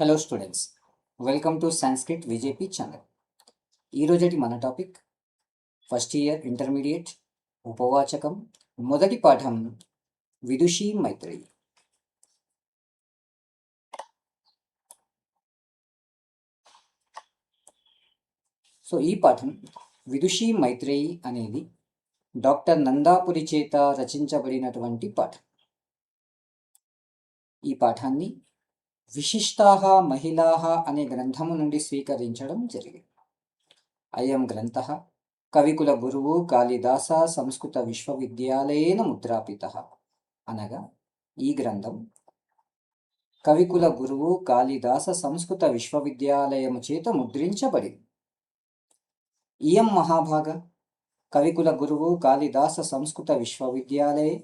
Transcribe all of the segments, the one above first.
Hello students, welcome to Sanskrit విజేపీ channel. ఈరోజటి మన టాపిక్ ఫస్ట్ ఇయర్ ఇంటర్మీడియట్ ఉపవాచకం మొదటి పాఠం విదుషీ మైత్రేయి. సో ఈ పాఠం విదుషీ మైత్రేయి అనేది డాక్టర్ నందాపురి చేత రచించబడినటువంటి పాఠం. ఈ పాఠాన్ని విశిష్టాః మహిళాః అనే గ్రంథము నుండి స్వీకరించడం జరిగింది. అయం గ్రంథః కవికుల గురువు కాళిదాస సంస్కృత విశ్వవిద్యాలయేన ముద్రాపితః. అనగా ఈ గ్రంథం కవికుల గురువు కాళిదాస సంస్కృత విశ్వవిద్యాలయము చేత ముద్రించబడింది. ఇయం మహాభాగ కవికుల గురువు కాళిదాస సంస్కృత విశ్వవిద్యాలయే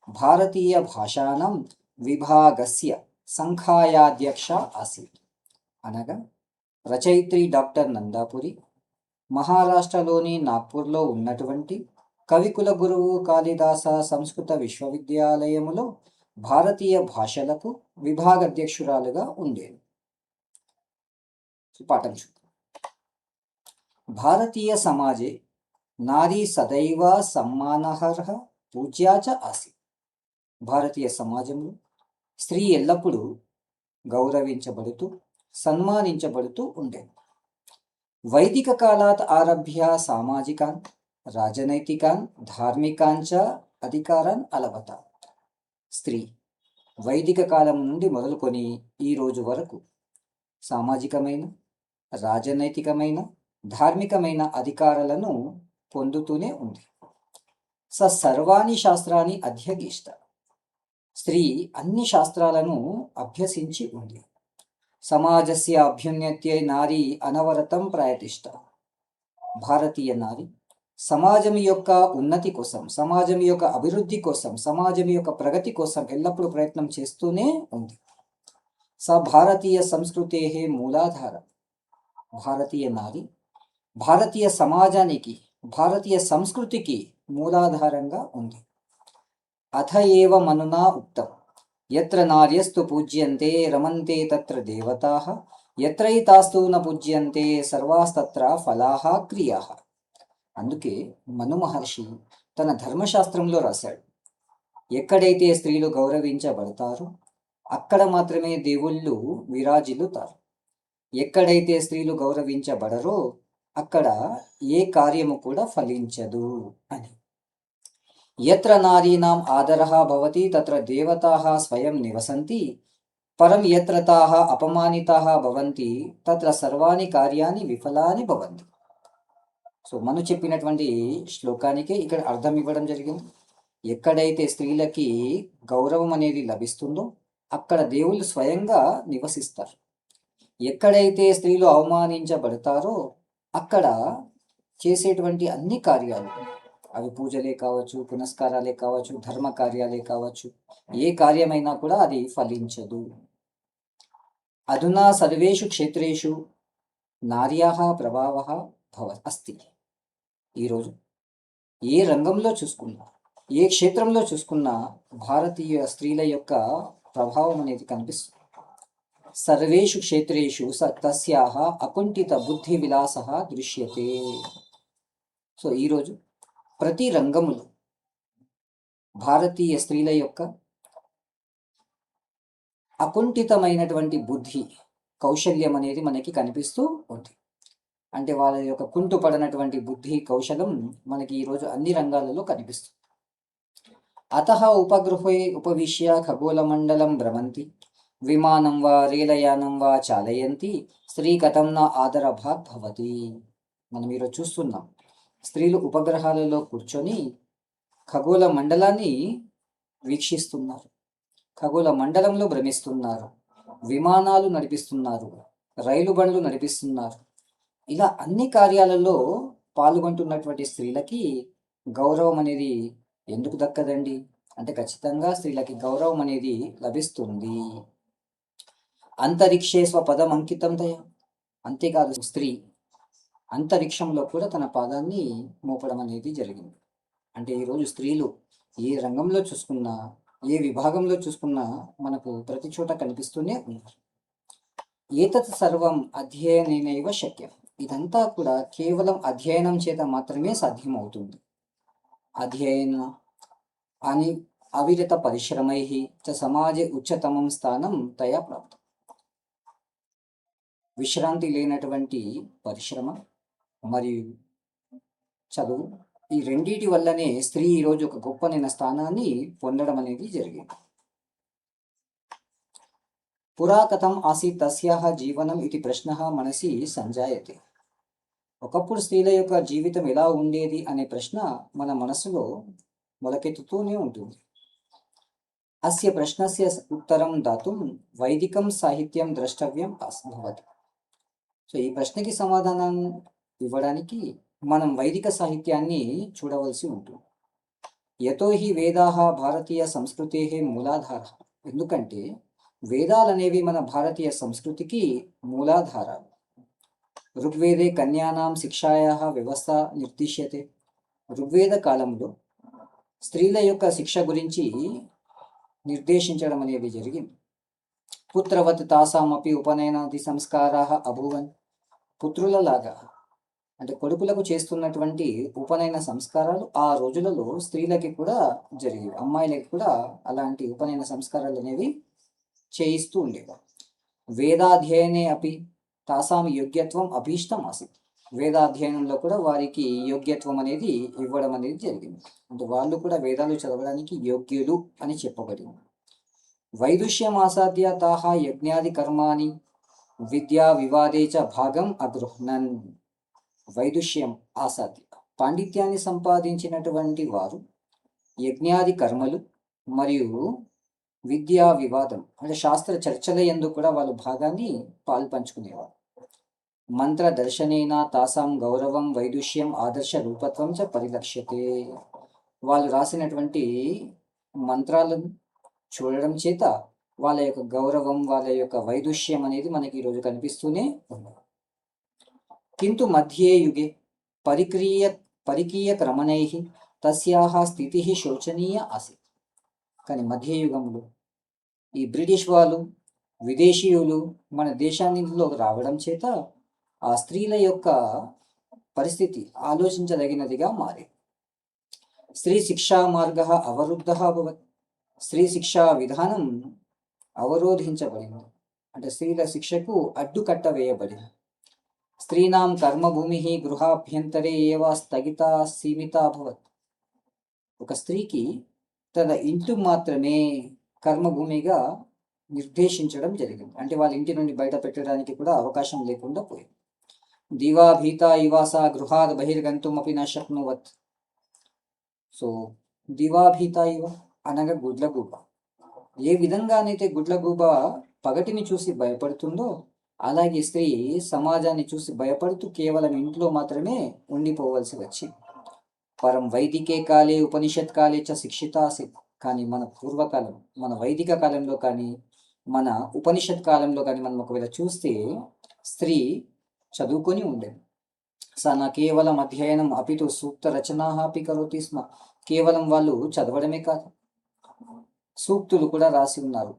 భారతీయ భాషాణం విభాగస్య సంఖ్యాయాధ్యక్ష ఆసీత్. అనగా రచయిత్రి డాక్టర్ నందాపురి మహారాష్ట్రలోని నాగ్పూర్లో ఉన్నటువంటి కవికుల గురువు కాళిదాస సంస్కృత విశ్వవిద్యాలయములో భారతీయ భాషలకు విభాగాధ్యక్షురాలుగా ఉండేది. పాఠం చూద్దాం. భారతీయ సమాజే నారీ సదైవ సమ్మానహర్హ పూజ్యా చ ఆసీత్. భారతీయ సమాజంలో స్త్రీ ఎల్లప్పుడూ గౌరవించబడుతూ సన్మానించబడుతూ ఉండేది. వైదిక కాలాత్ ఆరభ్య సామాజికాన్ రాజనైతికాన్ ధార్మికాన్ చ అధికారాన్ అలవత. స్త్రీ వైదిక కాలం నుండి మొదలుకొని ఈ రోజు వరకు సామాజికమైన రాజనైతికమైన ధార్మికమైన అధికారాలను పొందుతూనే ఉంది. సర్వాణి శాస్త్రాన్ని అధ్యగిష్ట. స్త్రీ అన్ని శాస్త్రాలను అభ్యసించి ఉంది. సమాజస్య అభ్యున్నత్యై నారీ అనవరతం ప్రయతిష్ట. భారతీయ నారి సమాజం యొక్క ఉన్నతి కోసం, సమాజం యొక్క అభివృద్ధి కోసం, సమాజం యొక్క ప్రగతి కోసం ఎల్లప్పుడూ ప్రయత్నం చేస్తూనే ఉంది. భారతీయ సంస్కృతే మూలాధార. భారతీయ నారి భారతీయ సమాజానికి, భారతీయ సంస్కృతికి మూలాధారంగా ఉంది. అథ ఏవ మనునా ఉక్తం యత్ర నార్యస్తు పూజ్యంతే రమంతే తత్ర దేవతాః యత్రైతాస్తు న పూజ్యంతే సర్వాస్తత్ర ఫలాః క్రియాః. అందుకే మను మహర్షి తన ధర్మశాస్త్రంలో రాశాడు, ఎక్కడైతే స్త్రీలు గౌరవించబడతారో అక్కడ మాత్రమే దేవుళ్ళు విరాజిల్లుతారు. ఎక్కడైతే స్త్రీలు గౌరవించబడరో అక్కడ ఏ కార్యము కూడా ఫలించదు అని. యత్ర నారీనాం ఆదరః భవతి తత్ర దేవతాః స్వయం నివసంతి పరం యత్ర తాః అపమానితాః భవంతి తత్ర సర్వాణి కార్యాన్ని విఫలాని భవంతి. సో మనం చెప్పినటువంటి శ్లోకానికే ఇక్కడ అర్థం ఇవ్వడం జరిగింది. ఎక్కడైతే స్త్రీలకి గౌరవం అనేది లభిస్తుందో అక్కడ దేవుళ్ళు స్వయంగా నివసిస్తారు. ఎక్కడైతే స్త్రీలు అవమానించబడతారో అక్కడ చేసేటువంటి అన్ని కార్యాలు, అవి పూజలే కావచ్చు, పునస్కారాలే కావచ్చు, ధర్మ కార్యాలే కావచ్చు, ఏ కార్యమైనా కూడా అది ఫలించదు. అధునా సర్వేషు క్షేత్రేషు నార్యాః ప్రభావః అస్తి. ఈరోజు ఏ రంగంలో చూసుకున్నా, ఏ క్షేత్రంలో చూసుకున్నా భారతీయ స్త్రీల యొక్క ప్రభావం అనేది కనిపిస్తుంది. సర్వేషు క్షేత్రేషు తస్యాః అకుంఠిత బుద్ధి విలాసః దృశ్యతే. సో ఈరోజు ప్రతి రంగములో భారతీయ స్త్రీల యొక్క అకుంఠితమైనటువంటి బుద్ధి, కౌశల్యం అనేది మనకి కనిపిస్తూ ఉంది. అంటే వాళ్ళ యొక్క కుంటుపడినటువంటి బుద్ధి, కౌశలం మనకి ఈరోజు అన్ని రంగాలలో కనిపిస్తుంది. అతః ఉపగృహే ఉపవిశ్య ఖగోళమండలం భ్రమంతి విమానం వా రేలయానం వా చాలయంతి స్త్రీ కథం న ఆదరభాగ్ భవతి. మనం ఈరోజు చూస్తున్నాం, స్త్రీలు ఉపగ్రహాలలో కూర్చొని ఖగోళ మండలాన్ని వీక్షిస్తున్నారు, ఖగోళ మండలంలో భ్రమిస్తున్నారు, విమానాలు నడిపిస్తున్నారు, రైలు బండ్లు నడిపిస్తున్నారు. ఇలా అన్ని కార్యాలలో పాల్గొంటున్నటువంటి స్త్రీలకి గౌరవం అనేది ఎందుకు దక్కదండి అంటే ఖచ్చితంగా స్త్రీలకి గౌరవం అనేది లభిస్తుంది. అంతరిక్షే స్వపదం అంకితం దయ. అంతేకాదు, స్త్రీ అంతరిక్షంలో కూడా తన పాదాన్ని మోపడం అనేది జరిగింది. అంటే ఈరోజు స్త్రీలు ఏ రంగంలో చూసుకున్నా, ఏ విభాగంలో చూసుకున్నా మనకు ప్రతి చోట కనిపిస్తూనే ఉన్నారు. ఏతత్ సర్వం అధ్యయనేనైవ శక్యం. ఇదంతా కూడా కేవలం అధ్యయనం చేత మాత్రమే సాధ్యమవుతుంది. అధ్యయన అని అవిరత పరిశ్రమై చ సమాజే ఉच्चतमं స్థానం తయా ప్రాప్తం. విశ్రాంతి లేనటువంటి పరిశ్రమ మరియు చదువు, ఈ రెండిటి వల్లనే స్త్రీ ఈరోజు ఒక గొప్పనైన స్థానాన్ని పొందడం అనేది జరిగింది. పురా కథం ఆసీత్ తస్యాహ జీవనం ఇది ప్రశ్న మనసి సంజాయతే. ఒకప్పుడు స్త్రీల యొక్క జీవితం ఎలా ఉండేది అనే ప్రశ్న మన మనసులో మొలకెత్తుతూనే ఉంటుంది. అస్య ప్రశ్నస్య ఉత్తరం దాతుం వైదికం సాహిత్యం ద్రష్టవ్యం భవతి. సో ఈ ప్రశ్నకి సమాధానం ఇవ్వడానికి మనం వైదిక సాహిత్యాన్ని చూడవలసి ఉంటుంది. యతోహి వేదాః భారతీయ సంస్కృతేః మూలాధారः. ఎందుకంటే వేదాలనేవి మన భారతీయ సంస్కృతికి మూలాధారాలు. ఋగ్వేదే కన్యానాం శిక్షాయాః వ్యవస్థ నిర్దిశ్యతే. ఋగ్వేద కాలంలో స్త్రీల యొక్క శిక్ష గురించి నిర్దేశించడం అనేది జరిగింది. పుత్రవత్ తాసామపి ఉపనయనాది సంస్కారాः అభూవన్. పుత్రులలాగా అంటే కొడుకులకు చేస్తున్నటువంటి ఉపనయన సంస్కారాలు ఆ రోజులలో స్త్రీలకి కూడా జరిగేవి. అమ్మాయిలకి కూడా అలాంటి ఉపనయన సంస్కారాలు అనేవి చేయిస్తూ ఉండేవారు. వేదాధ్యయనే అపి తాసాం యోగ్యత్వం అభీష్టం ఆసీత్. వేదాధ్యయనంలో కూడా వారికి యోగ్యత్వం అనేది ఇవ్వడం అనేది జరిగింది. అంటే వాళ్ళు కూడా వేదాలు చదవడానికి యోగ్యులు అని చెప్పబడింది. వైదుష్యం ఆసాద్య తాహ యజ్ఞాది కర్మాణి విద్యా వివాదే చ భాగం అగృహ్ణన్. వైదుష్యం ఆసాద్య పాండిత్యాన్ని సంపాదించినటువంటి వారు యజ్ఞాది కర్మలు మరియు విద్యా వివాదం అంటే శాస్త్ర చర్చల యందు కూడా వాళ్ళు భాగాన్ని పాల్పంచుకునేవారు. మంత్ర దర్శనేన తాసాం గౌరవం వైదుష్యం ఆదర్శ రూపత్వం చ పరిలక్ష్యతే. వాళ్ళు రాసినటువంటి మంత్రాలను చూడడం చేత వాళ్ళ యొక్క గౌరవం, వాళ్ళ యొక్క వైదుష్యం అనేది మనకి ఈరోజు కనిపిస్తూనే ఉంది. కింటు మధ్యే యుగే పరికీయ క్రమణైః తస్యాః స్థితిః శోచనీయ ఆసీత్. కానీ మధ్యయుగంలో ఈ బ్రిటిష్ వాళ్ళు, విదేశీయులు మన దేశానిలో రావడం చేత ఆ స్త్రీల యొక్క పరిస్థితి ఆలోచించదగినదిగా మారింది. స్త్రీ శిక్షా మార్గ అవరుద్ధ అభవత్. స్త్రీ శిక్షా విధానం అవరోధించబడింది. అంటే స్త్రీల శిక్షకు అడ్డుకట్ట వేయబడింది. స్త్రీనాం కర్మభూమి గృహాభ్యంతరే ఏవ స్థగిత సీమిత అభవత్. ఒక స్త్రీకి తన ఇంటి మాత్రమే కర్మభూమిగా నిర్దేశించడం జరిగింది. అంటే వాళ్ళ ఇంటి నుండి బయట పెట్టడానికి కూడా అవకాశం లేకుండా పోయింది. దివా భీత ఇవాస గృహాద్ బహిర్గంతుమపి న శక్నువత్. సో దివా భీత ఇవ అనగా గుడ్లగూబ. ఏ విధంగానైతే గుడ్లగూబ పగటిని చూసి భయపడుతుందో అలాగే స్త్రీ సమాజాన్ని చూసి భయపడుతూ కేవలం ఇంట్లో మాత్రమే ఉండిపోవలసి వచ్చింది. పరం వైదికే కాలే ఉపనిషత్ కాలే చ శిక్షిత ఆసీత్. కానీ మన పూర్వకాలం, మన వైదిక కాలంలో కానీ మన ఉపనిషత్ కాలంలో కానీ మనం ఒకవేళ చూస్తే స్త్రీ చదువుకొని ఉండేది. సన కేవలం అధ్యయనం అపితు సూక్త రచనా అపి కరోతి స్మ. కేవలం వాళ్ళు చదవడమే కాదు, సూక్తులు కూడా రాసి ఉన్నారు,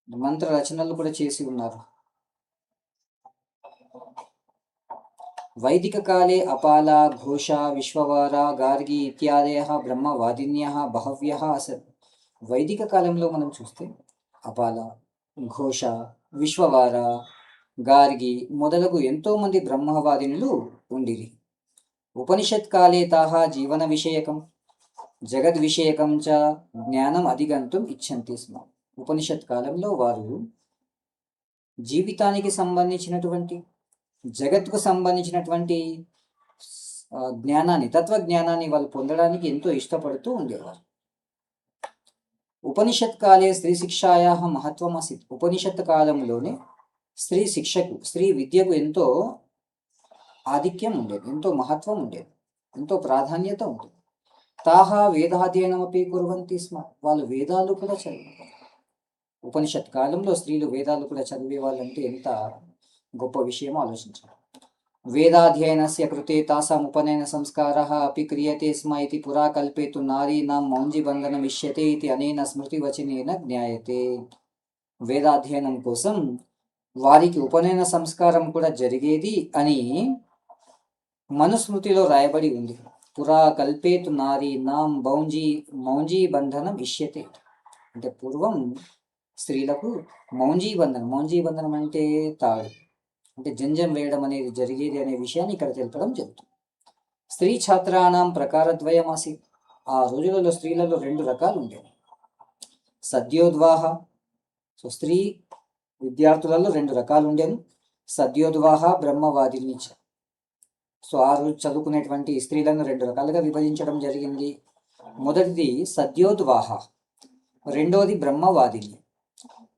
మంత్ర రచనలు కూడా చేసి ఉన్నారు. వైదిక కాలే అపాల ఘోష విశ్వవార గార్గి ఇత్యాదయ బ్రహ్మవాదిన్య బహవ్య అసత్. వైదిక కాలంలో మనం చూస్తే అపాల, ఘోష, విశ్వవార, గార్గి మొదలగు ఎంతోమంది బ్రహ్మవాదినులు ఉండిరి. ఉపనిషత్ కాలే తాహ జీవన విషయకం జగద్ విషయకం చ జ్ఞానం అధిగంతుం ఇచ్చంతి స్మ. ఉపనిషత్ కాలంలో వారు జీవితానికి సంబంధించినటువంటి, జగత్తుకు సంబంధించినటువంటి జ్ఞానాన్ని, తత్వజ్ఞానాన్ని వాళ్ళు పొందడానికి ఎంతో ఇష్టపడుతూ ఉండేవారు. ఉపనిషత్ కాలే స్త్రీ శిక్షాయా మహత్వం ఆసీత్. ఉపనిషత్ కాలంలోనే స్త్రీ శిక్షకు, స్త్రీ విద్యకు ఎంతో ఆధిక్యం ఉండేది, ఎంతో మహత్వం ఉండేది, ఎంతో ప్రాధాన్యత ఉంటుంది. తాహా వేదాధ్యయనమపి కుర్వంతి స్మ. వాళ్ళు వేదాలు కూడా చదివారు. ఉపనిషత్ కాలంలో స్త్రీలు వేదాలు కూడా చదివే వాళ్ళంటే ఎంత గొప్ప విషయం ఆలోచించారు. వేదాధ్యయనస్య కృతే తాసాం ఉపనయన సంస్కారः అపి క్రియతే స్మ ఇతి పురా కల్పేతు నారీనాం మౌంజిబంధనమిష్యతే ఇతి అనేన స్మృతివచనేన జ్ఞాయతే. వేదాధ్యయనం కోసం వారికి ఉపనయన సంస్కారం కూడా జరిగేది అని మనుస్మృతిలో రాయబడి ఉంది. పురా కల్పేతు నారీ నాం మౌంజీ బంధనం ఇష్యతే. అంటే పూర్వం స్త్రీలకు మౌంజీ బంధనం అంటే తాడు, అంటే జంజం వేయడం అనేది జరిగేది అనే విషయాన్ని ఇక్కడ తెలపడం జరుగుతుంది. స్త్రీ ఛాత్రాణం ప్రకారద్వయమాసి. ఆ రోజులలో స్త్రీలలో 2 రకాలు ఉండేవి. సద్యోద్వాహ. సో స్త్రీ విద్యార్థులలో 2 రకాలు ఉండేవి. సద్యోద్వాహ బ్రహ్మవాదిని. సో ఆ రోజు చదువుకునేటువంటి స్త్రీలను 2 రకాలుగా విభజించడం జరిగింది. మొదటిది సద్యోద్వాహ, రెండోది బ్రహ్మవాదిని.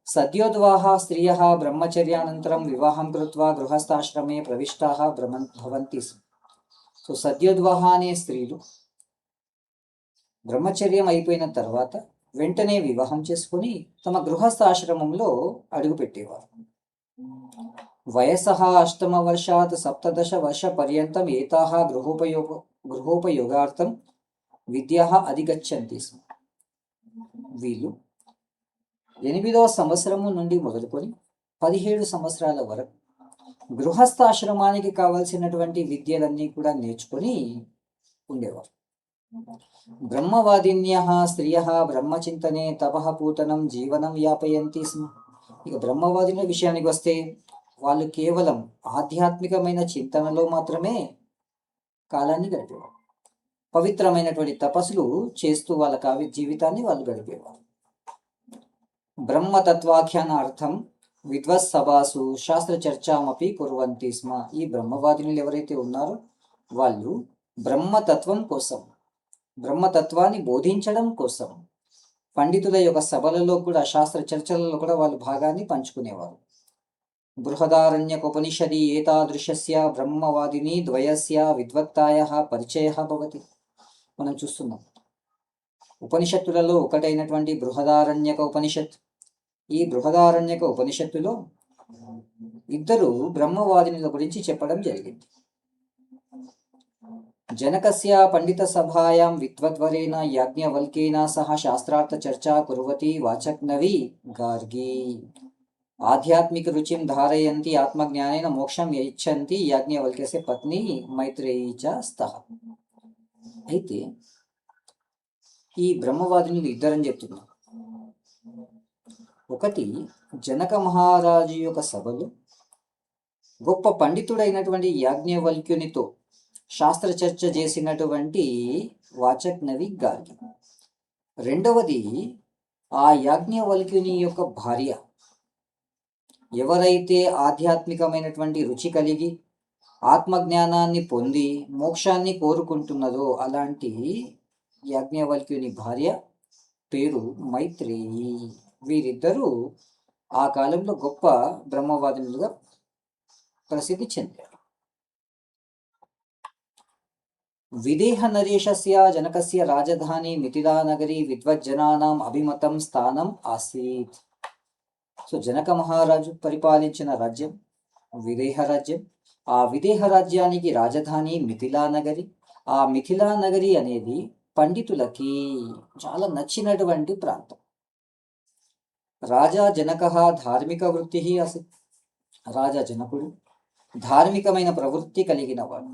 సద్యోద్వాహ స్త్రియ బ్రహ్మచర్యానంతరం వివాహం కృత్వా గృహస్థాశ్రమే ప్రవిష్టాః భవంతి. సో సద్యోద్వాహ అనే స్త్రీలు బ్రహ్మచర్యం అయిపోయిన తర్వాత వెంటనే వివాహం చేసుకుని తమ గృహస్థాశ్రమంలో అడుగుపెట్టేవారు. వయసః 8మ వర్షాత్ 17 వర్ష పర్యంతం ఏతాః గృహోపయోగార్థం విద్యాః అధిగచ్చంతి స్మ. వీళ్ళు 8వ సంవత్సరము నుండి మొదలుకొని 17 సంవత్సరాల వరకు గృహస్థాశ్రమానికి కావలసినటువంటి విద్యలన్నీ కూడా నేర్చుకొని ఉండేవారు. బ్రహ్మవాదిన్యః స్త్రియః బ్రహ్మచింతనే తపః పూతనం జీవనం యాపయంతి స్మ. ఇక బ్రహ్మవాదిన విషయానికి వస్తే వాళ్ళు కేవలం ఆధ్యాత్మికమైన చింతనలో మాత్రమే కాలాన్ని గడిపేవారు. పవిత్రమైనటువంటి తపస్సులు చేస్తూ వాళ్ళ కావ్య జీవితాన్ని వాళ్ళు గడిపేవారు. బ్రహ్మతత్వాఖ్యానార్థం విద్వత్ సభాసు శాస్త్ర చర్చామపి కుర్వంతి స్మ. ఈ బ్రహ్మవాదినులు ఎవరైతే ఉన్నారో వాళ్ళు బ్రహ్మతత్వం కోసం, బ్రహ్మతత్వాన్ని బోధించడం కోసం పండితుల యొక్క సభలలో కూడా, శాస్త్ర చర్చలలో కూడా వాళ్ళు భాగాన్ని పంచుకునేవారు. బృహదారణ్యకోపనిషది ఏతాదృశస్య బ్రహ్మవాదిని ద్వయస్య విద్వత్తాయః పరిచయః భవతి. మనం చూస్తున్నాం ఉపనిషత్తులలో ఒకటైనటువంటి బృహదారణ్యక ఉపనిషత్. ఈ బృహదారణ్యక ఉపనిషత్తులో 2 బ్రహ్మవాదినుల గురించి చెప్పడం జరిగింది. జనకస్య పండిత సభాయాం విద్వద్వరేణ యాజ్ఞవల్కేన సహ శాస్త్రార్థ చర్చా కుర్వతి వాచక్నవి గార్గి. ఆధ్యాత్మిక రుచిం ధారయంతి ఆత్మజ్ఞానేన మోక్షం యచ్చంతి యాజ్ఞవల్క్యస్య పత్ని మైత్రేయీ చ స్తః. అయితే ఈ బ్రహ్మవాదినులు 2 అని చెప్తున్నారు. ఒకటి, జనక మహారాజు యొక్క సభలో గొప్ప పండితుడైనటువంటి యాజ్ఞవల్క్యునితో శాస్త్ర చర్చ చేసినటువంటి వాచక్నవి గార్గి. రెండవది, ఆ యాజ్ఞవల్క్యుని యొక్క భార్య ఎవరైతే ఆధ్యాత్మికమైనటువంటి రుచి కలిగి ఆత్మజ్ఞానాన్ని పొంది మోక్షాన్ని కోరుకుంటున్నదో అలాంటి యాజ్ఞవల్క్యుని భార్య పేరు మైత్రేయి. వీరిద్దరూ ఆ కాలంలో గొప్ప బ్రహ్మవాదినులుగా ప్రసిద్ధి చెందారు. విదేహ నరేశస్య జనకస్య రాజధాని మిథిలా నగరీ విద్వజ్జనానాం అభిమతం స్థానం ఆసీత్. సో జనక మహారాజు పరిపాలించిన రాజ్యం విదేహ రాజ్యం. ఆ విదేహ రాజ్యానికి రాజధాని మిథిలా నగరి. ఆ మిథిలా నగరి అనేది పండితులకి చాలా నచ్చినటువంటి ప్రాంతం. రాజా జనక ధార్మిక వృత్తి ఆసీత్. రాజా జనకుడు ధార్మికమైన ప్రవృత్తి కలిగిన వాడు,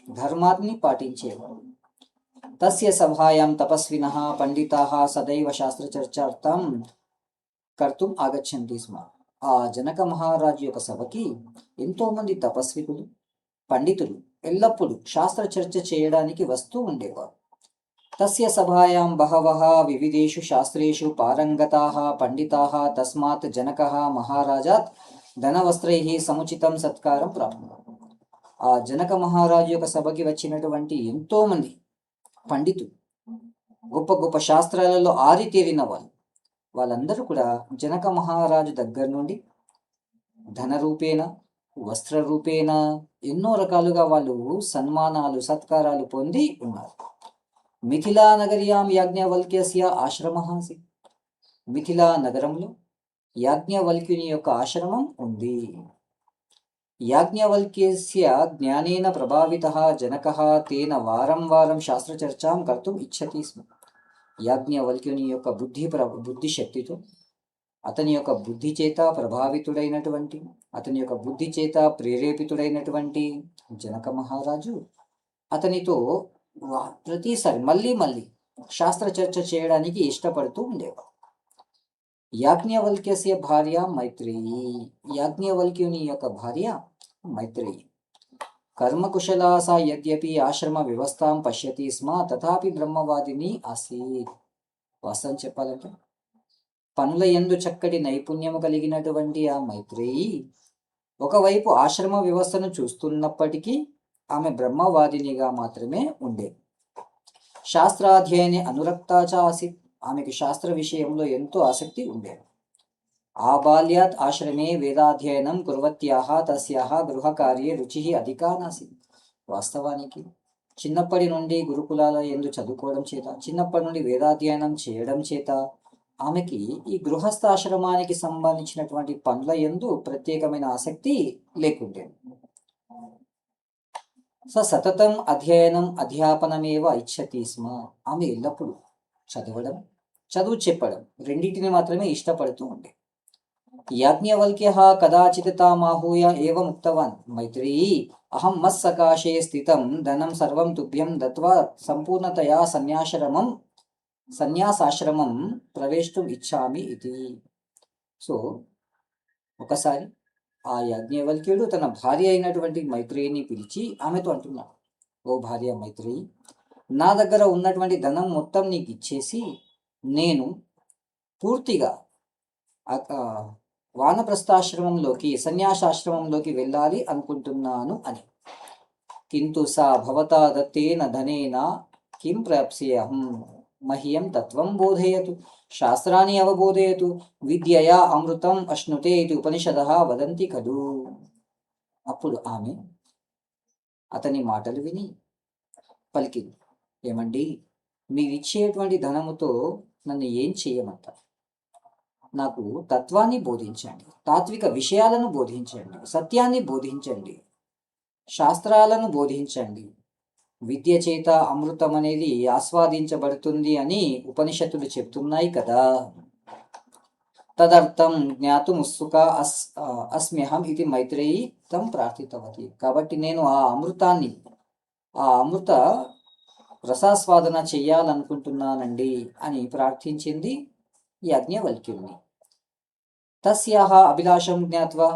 ధర్మాన్ని పాటించేవాడు. తస్య సభాయాం తపస్వినః పండితాః సదైవ శాస్త్రచర్చార్థం కర్తుం ఆగచ్చంతి స్మ. ఆ జనక మహారాజు యొక్క సభకి ఎంతోమంది తపస్వికులు, పండితులు ఎల్లప్పుడూ శాస్త్ర చర్చ చేయడానికి వస్తూ ఉండేవారు. తస్య సభాయాం బహవః వివిధేషు శాస్త్రేషు పారంగతాః పండితాః తస్మాత్ జనకః మహారాజాత్ ధనవస్త్రైః సముచితం సత్కారం ప్రాప్నువాన్. ఆ జనక మహారాజు యొక్క సభకి వచ్చినటువంటి ఎంతో మంది పండితులు, గొప్ప గొప్ప శాస్త్రాలలో ఆరితేరిన వాళ్ళందరూ కూడా జనక మహారాజు దగ్గర నుండి ధన రూపేణ, వస్త్ర రూపేణ ఎన్నో రకాలుగా వాళ్ళు సన్మానాలు, సత్కారాలు పొంది ఉన్నారు. మిథిలా నగర్యాం యాజ్ఞవల్క్యస్య ఆశ్రమః ఆసీత్. మిథిలా నగరంలో యాజ్ఞవల్క్యుని యొక్క ఆశ్రమం ఉంది. యాజ్ఞవల్క్యస్య జ్ఞానేన ప్రభావితః జనకః తేన వారం వారం శాస్త్రచర్చాం కర్తుం ఇచ్చతి స్మ. యాజ్ఞవల్క్యుని యొక్క బుద్ధి శక్తితో, అతని యొక్క బుద్ధి చేత ప్రభావితుడైనటువంటి, అతని యొక్క బుద్ధి చేత ప్రేరేపితుడైనటువంటి జనక మహారాజు అతనితో ప్రతిసారి మళ్ళీ మళ్ళీ శాస్త్ర చర్చ చేయడానికి ఇష్టపడుతూ ఉండేవాడు. యాజ్ఞవల్క్యస్య భార్య మైత్రేయి, యాజ్ఞవల్క్యుని యొక్క భార్య మైత్రేయి. కర్మకుశలా సా యద్యపి ఆశ్రమ వ్యవస్థాం పశ్యతి స్మ తథాపి బ్రహ్మవాదిని ఆసీత్. వాస్తవం చెప్పాలంటే పనుల యందు చక్కటి నైపుణ్యము కలిగినటువంటి ఆ మైత్రేయి ఒకవైపు ఆశ్రమ వ్యవస్థను చూస్తున్నప్పటికీ ఆమె బ్రహ్మవాదినిగా మాత్రమే ఉండేది. శాస్త్రాధ్యయనే అనురక్తా చ ఆసీత్, ఆమెకు శాస్త్ర విషయంలో ఎంతో ఆసక్తి ఉండేది. ఆ బాల్యాత్ ఆశ్రమే వేదాధ్యయనం కుర్వత్యాహ తస్యాహ గృహకార్యే రుచి అధికా నాసీత్. వాస్తవానికి చిన్నప్పటి నుండి గురుకులాల యందు చదువుకోవడం చేత, చిన్నప్పటి నుండి వేదాధ్యయనం చేయడం చేత ఆమెకి ఈ గృహస్థాశ్రమానికి సంబంధించినటువంటి పనుల యందు ప్రత్యేకమైన ఆసక్తి లేకుండేది. సతతం అధ్యయనం అధ్యాపనమేవ ఇచ్చతి స్మ, ఆమె ఎల్లప్పుడూ చదవడం, చదువు చెప్పడం రెండింటిని మాత్రమే ఇష్టపడుతూ ఉండే. యాజ్ఞవల్క్య కదాచిత్ తామాహూయ ఏవం ఉక్తవాన్, మైత్రేయీ అహం మత్సకాశే స్థితం ధనం సర్వం తుభ్యం దత్వా సంపూర్ణతయా సన్యాసాశ్రమం ప్రవేశం ఇచ్చామి ఇది. సో ఒకసారి ఆ యాజ్ఞవల్క్యుడు తన భార్య అయినటువంటి మైత్రేయిని పిలిచి ఆమెతో అంటున్నాడు, ఓ భార్య మైత్రేయి, నా దగ్గర ఉన్నటువంటి ధనం మొత్తం నీకు ఇచ్చేసి నేను పూర్తిగా వానప్రస్థాశ్రమంలోకి సన్యాసాశ్రమంలోకి వెళ్ళాలి అనుకుంటున్నాను అని. కింటు సా భవతా దత్తేన ధనేన కిం ప్రాప్స్యేహం మహ్యం తత్వం బోధయతు శాస్త్రాన్ని అవబోధయతు విద్యయా అమృతం అశ్నుతే ఇది ఉపనిషదః వదంతి కదు. అప్పుడు ఆమె అతని మాటలు విని పలికింది, ఏమండి, మీరిచ్చేటువంటి ధనముతో నన్ను ఏం చేయమంటారు? నాకు తత్వాన్ని బోధించండి, తాత్విక విషయాలను బోధించండి, సత్యాన్ని బోధించండి, శాస్త్రాలను బోధించండి. విద్య చేత అమృతం అనేది ఆస్వాదించబడుతుంది అని ఉపనిషత్తులు చెప్తున్నాయి కదా. తదర్థం జ్ఞాతుముత్సుక అస్మ్యహం ఇది మైత్రేయి తం ప్రార్థితవతి. కాబట్టి నేను ఆ అమృత రసాస్వాదన చెయ్యాలనుకుంటున్నానండి అని ప్రార్థించింది యాజ్ఞవల్క్యుని. తస్యాహ అభిలాషం జ్ఞాత్వా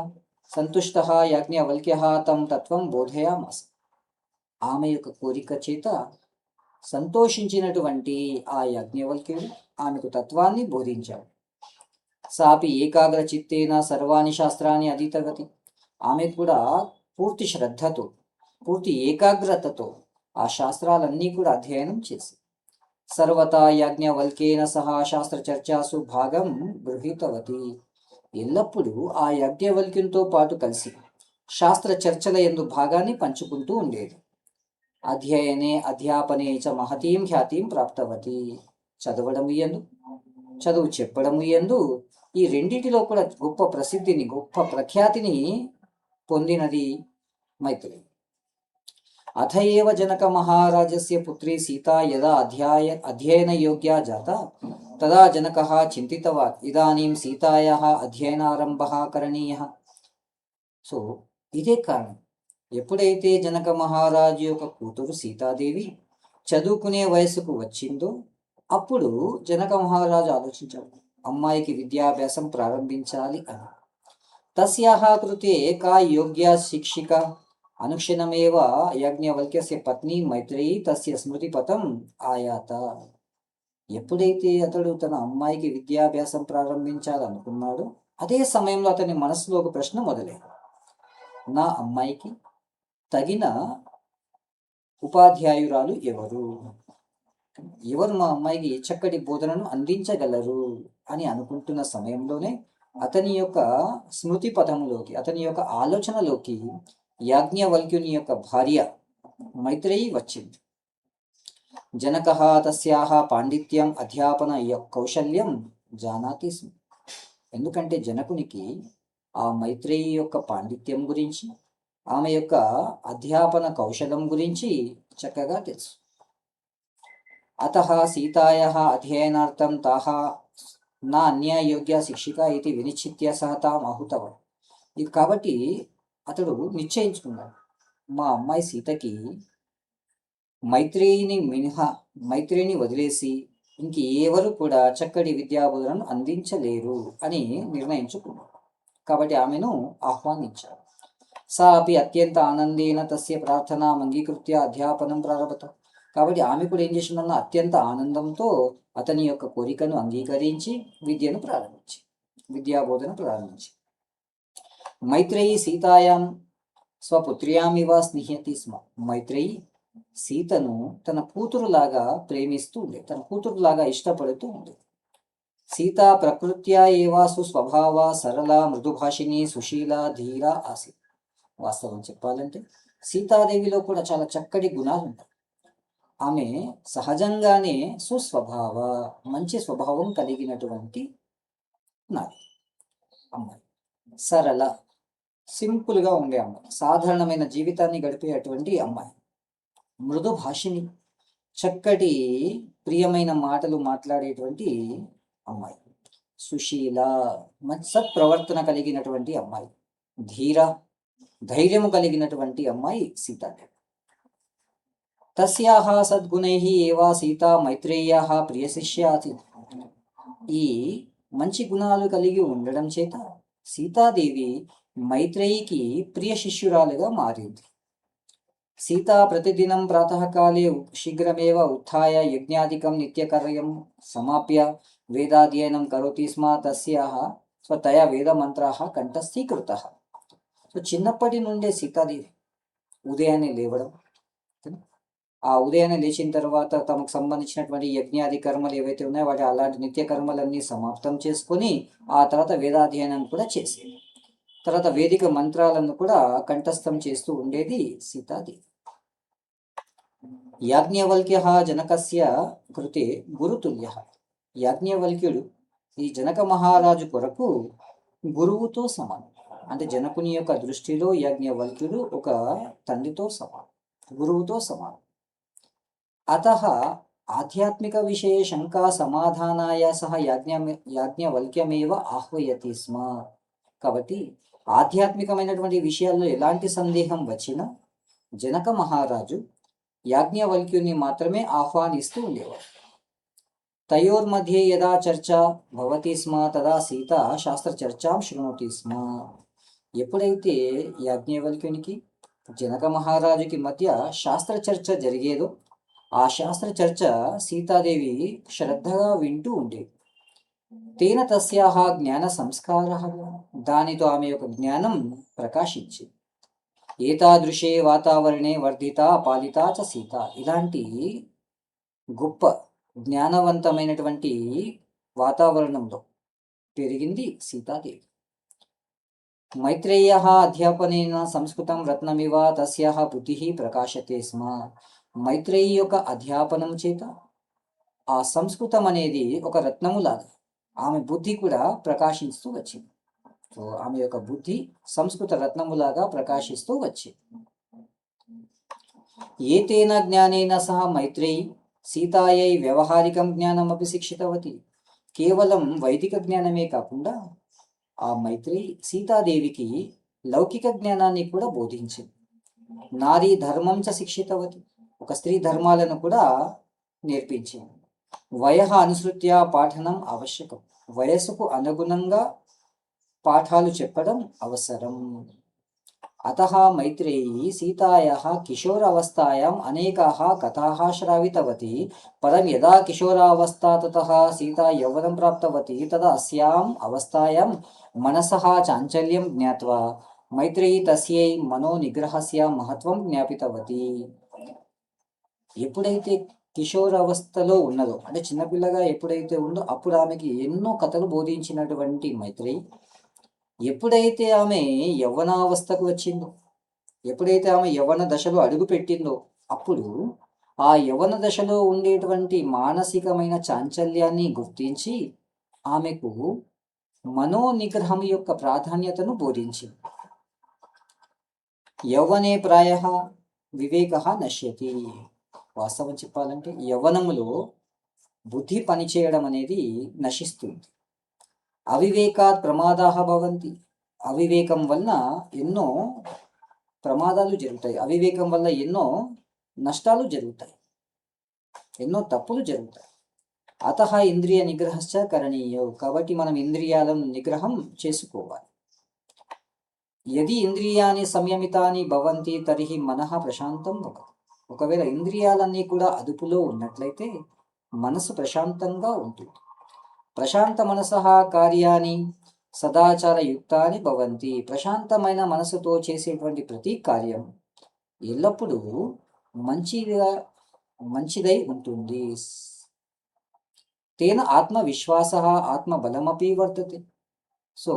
సంతుష్టః యాజ్ఞవల్క్యః తం తత్వం బోధయామాస. ఆమె యొక్క కోరిక చేత సంతోషించినటువంటి ఆ యాజ్ఞవల్క్యుడు ఆమెకు తత్వాన్ని బోధించాడు. సాపి ఏకాగ్ర చిత్తేన సర్వాణి శాస్త్రాన్ని అధీతవతి. ఆమె కూడా పూర్తి శ్రద్ధతో, పూర్తి ఏకాగ్రతతో ఆ శాస్త్రాలన్నీ కూడా అధ్యయనం చేసి సర్వతా యాజ్ఞవల్క్యేన సహా శాస్త్ర చర్చాసు భాగం గృహీతవతి. ఎల్లప్పుడూ ఆ యాజ్ఞవల్క్యునితో పాటు కలిసి శాస్త్ర చర్చల యందు భాగాన్ని పంచుకుంటూ ఉండేది. అధ్యయనే అధ్యాపనే చ మహతీం ఖ్యాతిం ప్రాప్తవతి. చదవడము యందు, చదువు చెప్పడము యందు ఈ రెండిటిలో కూడా గొప్ప ప్రసిద్ధిని, గొప్ప ప్రఖ్యాతిని పొందినది మైత్రేయి. అథ ఏవ జనక మహారాజస్య పుత్రీ సీతా యదా అధ్యయన యోగ్యా జాతా తదా జనకః చింతితవాన్ ఇదానీం సీతాయాః అధ్యయనారంభః కరణీయః. సో ఇదే కారణం, ఎప్పుడైతే జనక మహారాజు యొక్క కూతురు సీతాదేవి చదువుకునే వయసుకు వచ్చిందో అప్పుడు జనక మహారాజు ఆలోచించాడు, అమ్మాయికి విద్యాభ్యాసం ప్రారంభించాలి అని. తస్యాహ కృతే కా యోగ్య శిక్షిక అనుక్షణమేవ యాజ్ఞవల్క్యస్య పత్ని మైత్రేయి తస్య స్మృతిపథం ఆయాత. ఎప్పుడైతే అతడు తన అమ్మాయికి విద్యాభ్యాసం ప్రారంభించాలనుకున్నాడో అదే సమయంలో అతని మనసులో ఒక ప్రశ్న మొదలైంది, నా అమ్మాయికి తగిన ఉపాధ్యాయురాలు ఎవరు, ఎవరు మా అమ్మాయికి చక్కటి బోధనను అందించగలరు అని అనుకుంటున్న సమయంలోనే అతని యొక్క స్మృతి పథంలోకి, అతని యొక్క ఆలోచనలోకి యాజ్ఞవల్క్యుని యొక్క భార్య మైత్రేయి వచ్చింది. జనకః తస్యాహ పాండిత్యం అధ్యాపన కౌశల్యం జానాతి స్మ. ఎందుకంటే జనకునికి ఆ మైత్రేయి యొక్క పాండిత్యం గురించి, ఆమె యొక్క అధ్యాపన కౌశలం గురించి చక్కగా తెలుసు. అతః సీతాయాః అధ్యయనార్థం తాః నా అన్యాయోగ్య శిక్షిక ఇది వినిశ్చిత్య సహ తాం ఆహుతవాన్. ఇది కాబట్టి అతడు నిశ్చయించుకున్నాడు, మా అమ్మాయి సీతకి మైత్రేయిని వదిలేసి ఇంక ఎవరు కూడా చక్కటి విద్యాబోధనను అందించలేరు అని నిర్ణయించుకున్నాడు. కాబట్టి ఆమెను ఆహ్వానించాడు. సా అపి అత్యంత ఆనందేన తస్య ప్రార్థనాం అంగీకృత్య అధ్యాపనం ప్రారంభత. కాబట్టి ఆమె కూడా ఏం చేసిందన్న అత్యంత ఆనందంతో అతని యొక్క కోరికను అంగీకరించి విద్యాబోధన ప్రారంభించి మైత్రేయి సీతాయాం స్వపుత్ర్యామివ స్నిహ్యతి స్మ. మైత్రేయి సీతను తన కూతురులాగా ప్రేమిస్తూ ఉండేది, తన కూతురులాగా ఇష్టపడుతూ ఉండేది. సీతా ప్రకృత్యా ఏవా సుస్వభావ సరళ మృదుభాషిణి సుశీల ధీర ఆసీత్. వాస్తవం చెప్పాలంటే సీతాదేవిలో కూడా చాలా చక్కటి గుణాలు ఉంటాయి. ఆమె సహజంగానే సుస్వభావ, మంచి స్వభావం కలిగినటువంటి నాది అమ్మాయి. సరళ, సింపుల్గా ఉండే అమ్మాయి, సాధారణమైన జీవితాన్ని గడిపేటువంటి అమ్మాయి. మృదు భాషిని, చక్కటి ప్రియమైన మాటలు మాట్లాడేటువంటి అమ్మాయి. సుశీల, సత్ప్రవర్తన కలిగినటువంటి అమ్మాయి. ధీర, ధైర్యము కలిగినటువంటి అమ్మాయి సీతాదేవి. తస్యాహ సద్గుణైః ఏవా సీతా మైత్రేయాః ప్రియ శిష్య ఆసీత్. ఈ మంచి గుణాలు కలిగి ఉండడం చేత సీతాదేవి మైత్రేయికి ప్రియ శిష్యురాలుగా మారింది. సీతా ప్రతిదినం ప్రాతకాలే శీఘ్రమేవ ఉత్థాయ యజ్ఞాదికం నిత్యకర్యం సమాప్య వేదాధ్యయనం కరోతి స్మ. తస్యాహ స్వతయా వేదమంత్రాః కంఠస్థీకృతః. సో చిన్నప్పటి నుండే సీతాదేవి ఉదయాన్నే లేవడం, ఆ ఉదయాన్నే లేచిన తర్వాత తమకు సంబంధించినటువంటి యజ్ఞాది కర్మలు ఏవైతే ఉన్నాయో వాటి అలాంటి నిత్య కర్మలన్నీ సమాప్తం చేసుకొని ఆ తర్వాత వేదాధ్యయనం కూడా చేసేది. తర్వాత వేదిక మంత్రాలను కూడా కంఠస్థం చేస్తూ ఉండేది సీతాదేవి. యాజ్ఞవల్క్య జనకస్య కృతే గురుతుల్య. యాజ్ఞవల్క్యుడు ఈ జనక మహారాజు కొరకు గురువుతో సమానం. అంటే జనకుని యొక్క దృష్టిలో యాజ్ఞవల్క్యుడు ఒక తండ్రితో సమానం, గురువుతో సమానం. అతః ఆధ్యాత్మిక విషయ శంకా సమాధానాయ సహ యాజ్ఞవల్క్యమేవ ఆహ్వయతి స్మ. కాబట్టి ఆధ్యాత్మికమైనటువంటి విషయాల్లో ఎలాంటి సందేహం వచ్చినా జనక మహారాజు యాజ్ఞవల్క్యుని మాత్రమే ఆహ్వానిస్తూ ఉండేవాడు. తయోర్మధ్యే యదా చర్చా భవతి స్మ తదా సీత శాస్త్ర చర్చాం శృణోతి స్మ. ఎప్పుడైతే యాజ్ఞవల్క్యునికి జనక మహారాజుకి మధ్య శాస్త్ర చర్చ జరిగేదో ఆ శాస్త్ర చర్చ సీతాదేవి శ్రద్ధగా వింటూ ఉండేది. తేన తస్యాహ జ్ఞాన సంస్కార, దానితో ఆమె యొక్క జ్ఞానం ప్రకాశించింది. ఏతాదృశే వాతావరణే వర్ధిత పాలిత చ సీత. ఇలాంటి గొప్ప జ్ఞానవంతమైనటువంటి వాతావరణంలో పెరిగింది సీతాదేవి. మైత్రేయ అధ్యాపనేన సంస్కృతం రత్నమివ తస్యాహ బుద్ధి ప్రకాశతే స్మ. మైత్రేయి యొక్క అధ్యాపనం చేత ఆ సంస్కృతం అనేది ఒక రత్నములాగా ఆమె బుద్ధి కూడా ప్రకాశిస్తూ వచ్చింది. సో ఆమె యొక్క బుద్ధి సంస్కృత రత్నములాగా ప్రకాశిస్తూ వచ్చింది. ఏతేన జ్ఞానేన సహ మైత్రేయి సీతాయై వ్యవహారికం జ్ఞానమపి శిక్షితవతి. కేవలం వైదిక జ్ఞానమే కాకుండా ఆ మైత్రేయి సీతాదేవికి లౌకిక జ్ఞానాన్ని కూడా బోధించింది. నారీ ధర్మం చ శిక్షితవతి, ఒక స్త్రీ ధర్మాలను కూడా నేర్పించింది. వయః అనుసృత్య పాఠనం ఆవశ్యకం, వయస్సుకు అనుగుణంగా పాఠాలు చెప్పడం అవసరం. అతః మైత్రేయి సీతాయాః కిశోరావస్థాయాం అనేకాః కథాః శ్రావితవతి. పరం యదా కిశోరావస్థా తతః సీతా యౌవనం ప్రాప్తవతి తదా అస్యాం అవస్థాయాం మనసః చాంచల్యం జ్ఞాత్వా మైత్రేయి తస్యై మనోనిగ్రహస్య మహత్వం జ్ఞాపితవతి. ఎప్పుడైతే కిశోరావస్థలో ఉన్నదో, అంటే చిన్నపిల్లగా ఎప్పుడైతే ఉందో అప్పుడు ఆమెకి ఎన్నో కథలు బోధించినటువంటి మైత్రేయి ఎప్పుడైతే ఆమె యవ్వనావస్థకు వచ్చిందో, ఎప్పుడైతే ఆమె యవ్వన దశలో అడుగు పెట్టిందో అప్పుడు ఆ యవ్వన దశలో ఉండేటువంటి మానసికమైన చాంచల్యాన్ని గుర్తించి ఆమెకు మనోనిగ్రహం యొక్క ప్రాధాన్యతను బోధించింది. యవ్వనే ప్రాయః వివేకః నశ్యతి. వాస్తవం చెప్పాలంటే యవ్వనములో బుద్ధి పనిచేయడం అనేది నశిస్తుంది. అవివేకాత్ ప్రమాదాः భవంతి. అవివేకం వలన ఎన్నో ప్రమాదాలు జరుగుతాయి, అవివేకం వల్ల ఎన్నో నష్టాలు జరుగుతాయి, ఎన్నో తప్పులు జరుగుతాయి. అతః ఇంద్రియ నిగ్రహశ్చ కరణీయో, కాబట్టి మనం ఇంద్రియాలను నిగ్రహం చేసుకోవాలి. యది ఇంద్రియాని సంయమితాని భవంతి తర్హి మనః ప్రశాంతం భవతి. ఒకవేళ ఇంద్రియాలన్నీ కూడా అదుపులో ఉన్నట్లయితే మనసు ప్రశాంతంగా ఉంటుంది. ప్రశాంత మనసః కార్యాన్ని సదాచారయుక్తాని భవంతి. ప్రశాంతమైన మనసుతో చేసేటువంటి ప్రతి కార్యం ఎల్లప్పుడూ మంచిదై ఉంటుంది. తేన ఆత్మవిశ్వాస ఆత్మబలమపి వర్తతే. సో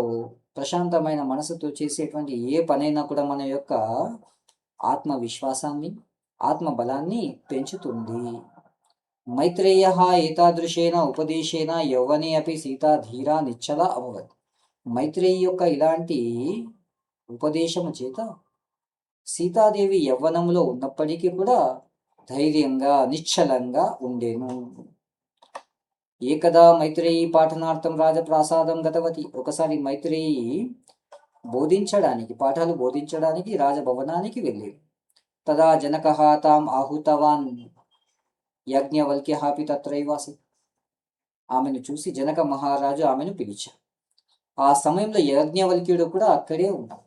ప్రశాంతమైన మనసుతో చేసేటువంటి ఏ పనైనా కూడా మన యొక్క ఆత్మవిశ్వాసాన్ని, ఆత్మబలాన్ని పెంచుతుంది. మైత్రేయ ఏతాదృశేన ఉపదేశేన యౌవనే అపి సీతా ధీరా నిశ్చల అభవత్. మైత్రేయి యొక్క ఇలాంటి ఉపదేశము చేత సీతాదేవి యవ్వనంలో ఉన్నప్పటికీ కూడా ధైర్యంగా నిశ్చలంగా ఉండేను. ఏకదా మైత్రేయి పాఠనార్థం రాజప్రాసాదం గతవతి. ఒకసారి మైత్రేయి పాఠాలు బోధించడానికి రాజభవనానికి వెళ్ళేది. తదా జనకః తాం ఆహుతవాన్ యాజ్ఞవల్క్యః అపి తత్రైవాసీత్. ఆమెను చూసి జనక మహారాజు ఆమెను పిలిచారు. ఆ సమయంలో యాజ్ఞవల్క్యుడు కూడా అక్కడే ఉన్నాడు.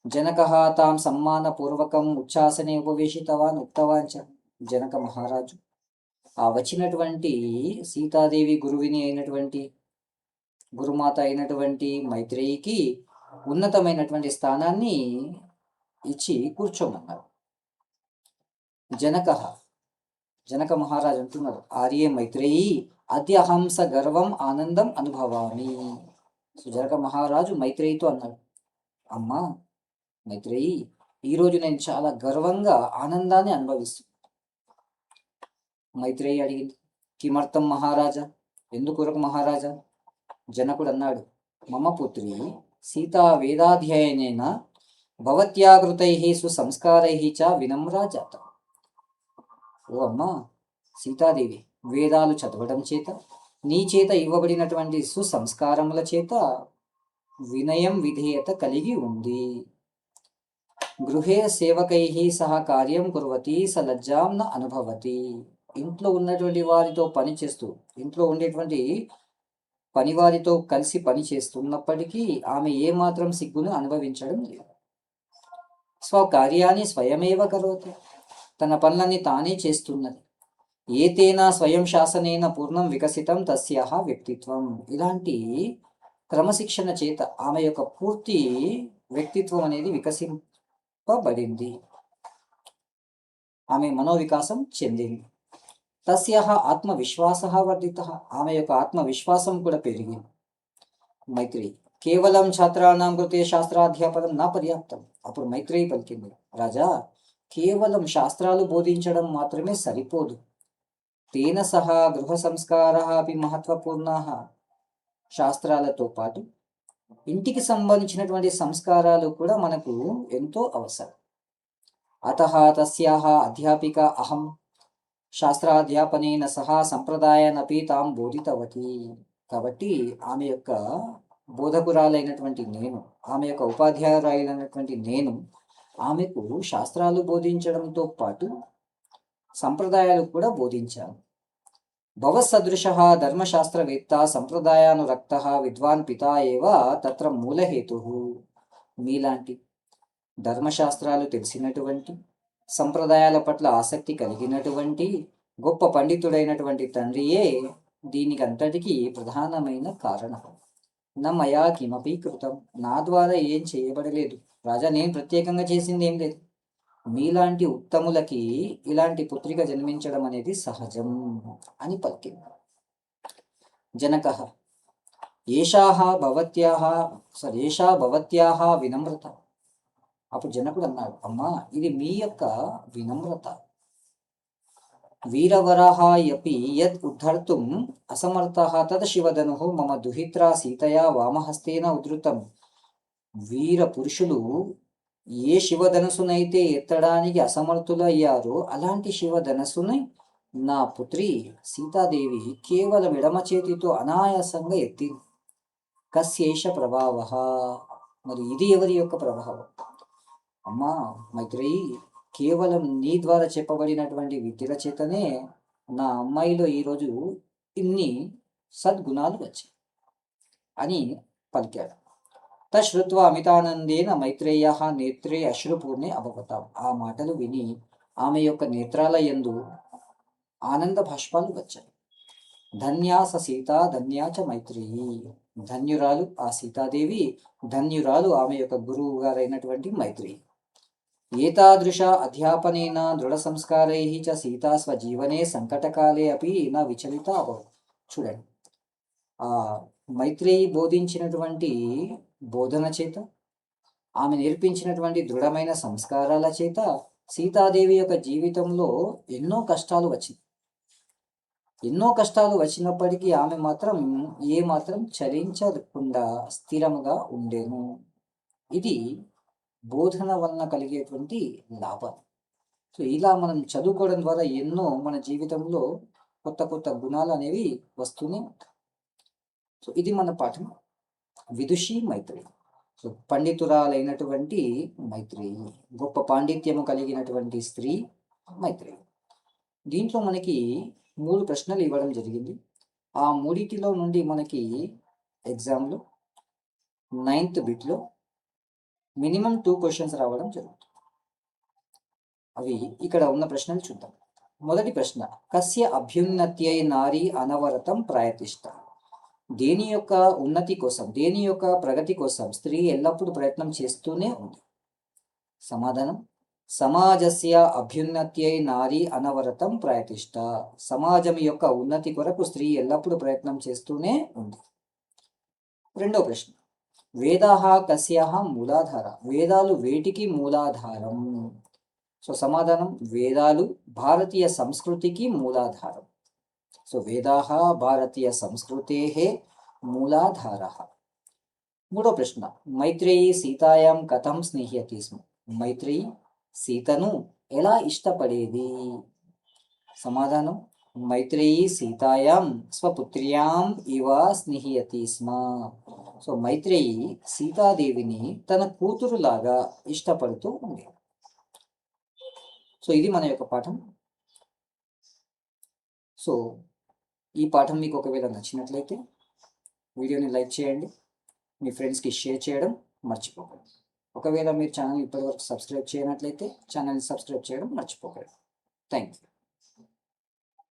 జనకః తాం సమ్మానపూర్వకం ఉచ్ఛాసనే ఉపవేశితవాన్ ఉక్తవాన్ చ. జనక మహారాజు ఆ వచ్చినటువంటి సీతాదేవి గురుమాత అయినటువంటి మైత్రేయికి ఉన్నతమైనటువంటి స్థానాన్ని ఇచ్చి కూర్చోమన్నారు. జనక మహారాజు అంటున్నారు, ఆర్యే మైత్రేయి అద్య అహంస గర్వం ఆనందం అనుభవామి. సో జనక మహారాజు మైత్రేయితో అన్నాడు, అమ్మా మైత్రేయి, ఈరోజు నేను చాలా గర్వంగా ఆనందాన్ని అనుభవిస్తున్నాను. మైత్రేయి అడిగింది, కిమర్థం మహారాజా, ఎందుకొరకు మహారాజా? జనకుడు అన్నాడు, మమ పుత్రి సీతా వేదాధ్యయనేన భవత్యాకృతై సుసంస్కారై చ వినమ్రా జాత. ఓ అమ్మా సీతాదేవి, వేదాలు చదవడం చేత, నీ చేత ఇవ్వబడినటువంటి సుసంస్కారముల చేత వినయం విధేయత కలిగి ఉంది. గృహే సేవకై సహ కార్యం కుర్వతి స లజ్జాం న అనుభవతి. ఇంట్లో ఉన్నటువంటి వారితో పనిచేస్తూ, ఇంట్లో ఉండేటువంటి పనివారితో కలిసి పని చేస్తున్నప్పటికీ ఆమె ఏమాత్రం సిగ్గును అనుభవించడం లేదు. స్వకార్యాన్ని స్వయమేవ కరోతి, తన పనులన్నీ తానే చేస్తున్నది. ఏతేనా స్వయం శాసనేన పూర్ణం వికసితం తస్యాహ వ్యక్తిత్వం. ఇలాంటి క్రమశిక్షణ చేత ఆమె యొక్క పూర్తి వ్యక్తిత్వం అనేది వికసింపబడింది, ఆమె మనోవికాసం చెందింది. తస్యాహ ఆత్మవిశ్వాస వర్ధిత, ఆమె యొక్క ఆత్మవిశ్వాసం కూడా పెరిగింది. మైత్రేయి, కేవలం ఛాత్రాణం కృతే శాస్త్రాధ్యాపనం నా పర్యాప్తం. అప్పుడు మైత్రేయి పలికింది, రాజా, కేవలం శాస్త్రాలు బోధించడం మాత్రమే సరిపోదు. తేన సహా గృహ సంస్కారాः అపి మహత్వపూర్ణాः. శాస్త్రాలతో పాటు ఇంటికి సంబంధించినటువంటి సంస్కారాలు కూడా మనకు ఎంతో అవసరం. అతః తస్యాహ అధ్యాపిక అహం శాస్త్రాధ్యాపనేన సహా సంప్రదాయానపి తాం బోధితవతి. కాబట్టి ఆమె యొక్క బోధకురాలైనటువంటి నేను, ఆమె యొక్క ఉపాధ్యాయురాలైనటువంటి నేను ఆమెకు శాస్త్రాలు బోధించడంతో పాటు సంప్రదాయాలు కూడా బోధించాను. భవసదృశ ధర్మశాస్త్రవేత్త సంప్రదాయానురక్త విద్వాన్ పితా ఏవ తత్ర మూలహేతు. మీలాంటి ధర్మశాస్త్రాలు తెలిసినటువంటి, సంప్రదాయాల పట్ల ఆసక్తి కలిగినటువంటి గొప్ప పండితుడైనటువంటి తండ్రియే దీనికి అంతటికీ ప్రధానమైన కారణం. మయా కిమపి కృతం, నా ద్వారా ఏం చేయబడలేదు రాజా, నేను ప్రత్యేకంగా చేసింది ఏం లేదు. మీలాంటి ఉత్తములకి ఇలాంటి పుత్రిక జన్మించడం అనేది సహజం అని పలికింది. జనకః, ఏషా భవత్యాః వినమ్రత. అప్పుడు జనకుడు అన్నాడు, అమ్మా ఇది మీ యొక్క వినమ్రత. వీరవరాః యపి యద్ ఉద్ధర్తుం అసమర్థః తద్ శివధనుః మమ దుహిత్రా సీతయా వామహస్తేన ఉద్ధృతం. వీర పురుషులు ఏ శివధనసునైతే ఎత్తడానికి అసమర్థులయ్యారో అలాంటి శివధనసుని నా పుత్రి సీతాదేవి కేవలం ఎడమ చేతితో అనాయాసంగా ఎత్తింది. కస్యేష ప్రభావః, మరి ఇది ఎవరి యొక్క ప్రభావం? అమ్మా మైత్రేయి, కేవలం నీ ద్వారా చెప్పబడినటువంటి విద్యల చేతనే నా అమ్మాయిలో ఈరోజు ఇన్ని సద్గుణాలు వచ్చాయి అని పలికాడు. తశ్రుత్వ అమితానందేన మైత్రేయ నేత్రే అశ్రుపూర్ణే అభవతాం. ఆ మాటలు విని ఆమె యొక్క నేత్రాల యందు ఆనంద భాష్పాలు వచ్చాయి. ధన్యా స సీత ధన్యా చ మైత్రేయి, ధన్యురాలు ఆ సీతాదేవి, ధన్యురాలు ఆమె యొక్క గురువు గారైనటువంటి మైత్రేయి. ఏతాదృశ అధ్యాపనేన దృఢ సంస్కారై చ సీతా స్వజీవనే సంకటకాలే అపి నా విచలిత అభవత్. చూడండి, ఆ మైత్రేయి బోధించినటువంటి బోధన చేత, ఆమె నేర్పించినటువంటి దృఢమైన సంస్కారాల చేత సీతాదేవి యొక్క జీవితంలో ఎన్నో కష్టాలు వచ్చింది. ఎన్నో కష్టాలు వచ్చినప్పటికీ ఆమె మాత్రం ఏమాత్రం చలించకుండా స్థిరంగా ఉండేను. ఇది బోధన వలన కలిగేటువంటి లాభాలు. సో ఇలా మనం చదువుకోవడం ద్వారా ఎన్నో మన జీవితంలో కొత్త కొత్త గుణాలు అనేవి వస్తూనే ఉంటాయి. సో ఇది మన పాఠం, విదుషి మైత్రేయి. సో పండితురాలైనటువంటి మైత్రేయి, గొప్ప పాండిత్యము కలిగినటువంటి స్త్రీ మైత్రేయి. దీంట్లో మనకి 3 ప్రశ్నలు ఇవ్వడం జరిగింది. ఆ మూడిటిలో నుండి మనకి ఎగ్జామ్లో 9th బిట్లో మినిమం 2 క్వశ్చన్స్ రావడం జరుగుతుంది. అవి ఇక్కడ ఉన్న ప్రశ్నలు చూద్దాం. మొదటి ప్రశ్న, కస్య అభ్యున్నత్యై నారీ అనవరతం ప్రయతిష్ట. దేని యొక్క ఉన్నతి కోసం, దేని యొక్క ప్రగతి కోసం స్త్రీ ఎల్లప్పుడూ ప్రయత్నం చేస్తూనే ఉంది? సమాధానం, సమాజస్య అభ్యున్నత్యై నారీ అనవరతం ప్రయతిష్ట. సమాజం యొక్క ఉన్నతి కొరకు స్త్రీ ఎల్లప్పుడూ ప్రయత్నం చేస్తూనే ఉంది. రెండో ప్రశ్న, వేదాః కస్యాః మూలాధార. వేదాలు వేటికి మూలాధారం? సో సమాధానం, వేదాలు భారతీయ సంస్కృతికి మూలాధారం. సో వేదాః భారతీయ సంస్కృతేః మూలాధారః. మూడో ప్రశ్న, మైత్రేయి సీతాయాం కథం స్నేహ్యతి స్మ. మైత్రేయి సీతను ఎలా ఇష్టపడేది? సమాధానం, మైత్రేయి సీతాయాం స్వపుత్ర్యాం ఇవ స్నేహ్యతి స్మ. సో మైత్రేయి సీతాదేవిని తన కూతురులాగా ఇష్టపడుతూ ఉంది. సో ఇది మన యొక్క పాఠం. సో ఈ పాఠం మీకు ఒకవేళ నచ్చినట్లయితే వీడియోని లైక్ చేయండి, మీ ఫ్రెండ్స్కి షేర్ చేయడం మర్చిపోకండి. ఒకవేళ మీరు ఛానల్ ఇప్పటివరకు సబ్స్క్రైబ్ చేయనట్లయితే ఛానల్ని సబ్స్క్రైబ్ చేయడం మర్చిపోకండి. Thank you.